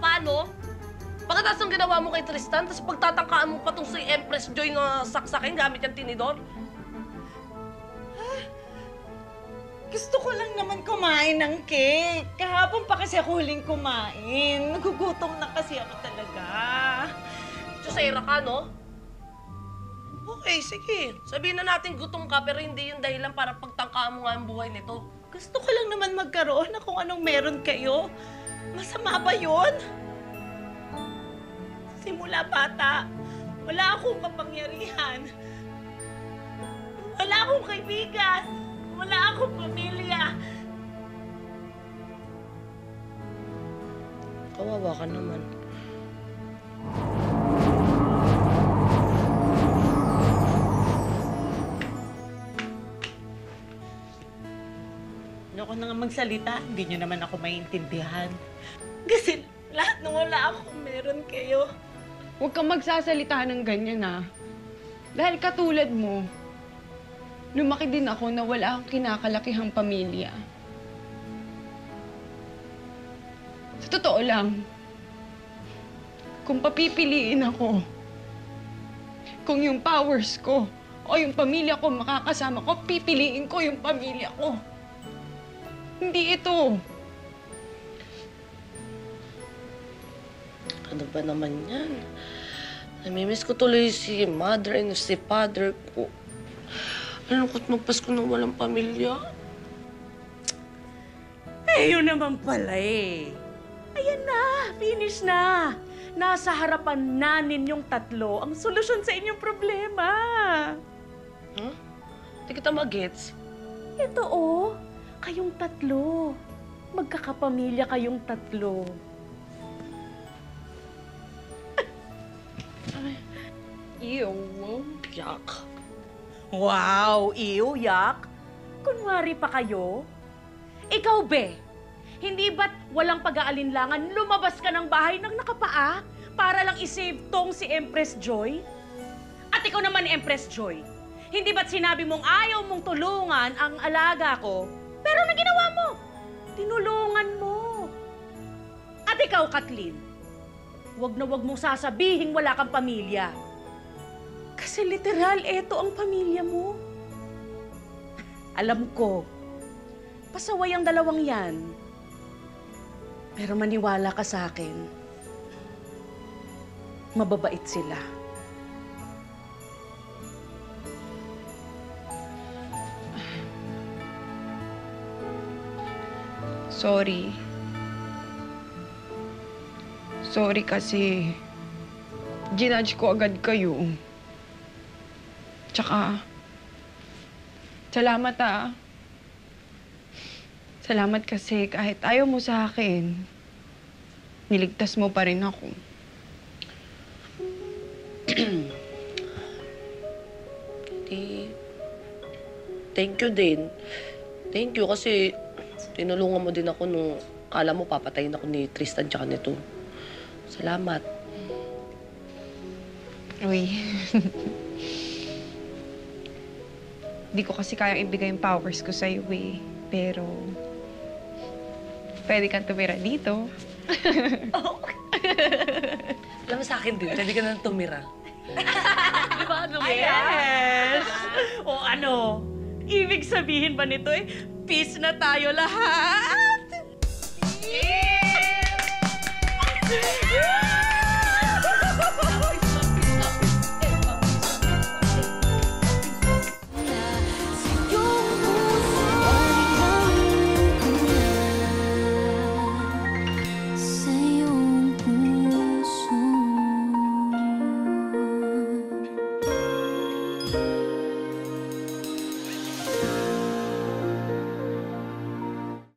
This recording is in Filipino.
pa, no? Pagkatapos ang ginawa mo kay Tristan, tapos pagtatangkaan mo pa tong si Empress Joy na saksakin gamit yung tinidor. Gusto ko lang naman kumain ng cake. Kahapon pa kasi ako huling kumain. Nagugutom na kasi ako talaga. Chusera ka, no? Okay, sige. Sabihin na natin gutom ka, pero hindi yung dahilan para pagtangkaan mo nga ang buhay nito. Gusto ko lang naman magkaroon na kung anong meron kayo. Masama ba yun? Simula bata, wala akong kapangyarihan. Wala akong kaibigan. Wala akong pamilya. Kawawa ka naman. Ayoko na nga magsalita, hindi nyo naman ako maintindihan. Kasi lahat nung wala ako, meron kayo. Huwag kang magsasalita ng ganyan, ah. Dahil katulad mo, lumaki din ako na wala akong kinakalakihang pamilya. Sa totoo lang, kung papipiliin ako, kung yung powers ko o yung pamilya ko makakasama ko, pipiliin ko yung pamilya ko. Hindi ito. Ano ba naman yan? Namimiss ko tuloy si mother and si father ko. Nalungkot magpasko ng walang pamilya. Eh, yun naman pala eh. Ayan na, finish na. Nasa harapan na ninyong tatlo ang solusyon sa inyong problema. Huh? Hindi kita mag-gets. Ito oh, kayong tatlo. Magkakapamilya kayong tatlo. Ew. Yak. Wow, ew, yak. Kunwari pa kayo. Ikaw, be, hindi ba't walang pag-aalinlangan lumabas ka ng bahay ng nakapaa para lang isave tong si Empress Joy? At ikaw naman, Empress Joy, hindi ba't sinabi mong ayaw mong tulungan ang alaga ko, pero na ginawa mo? Tinulungan mo. At ikaw, Kathleen, wag na wag mong sasabihin wala kang pamilya. Kasi literal, eto ang pamilya mo. Alam ko, pasaway ang dalawang yan. Pero maniwala ka sa akin, mababait sila. Sorry. Sorry kasi ginudge ko agad kayo. Tsaka, salamat ah. Salamat kasi kahit ayaw mo sa akin, niligtas mo pa rin ako. Thank you din. Thank you kasi tinulungan mo din ako nung kala mo papatayin ako ni Tristan tsaka nito. Salamat. Uy. Di ko kasi kayang ibigay yung powers ko sa'yo eh. Pero, pwede kang tumira dito. Oh. Alam mo sa akin din, pwede ka nang tumira. Di ba, Yes! O ano, ibig sabihin ba nito eh, peace na tayo lahat?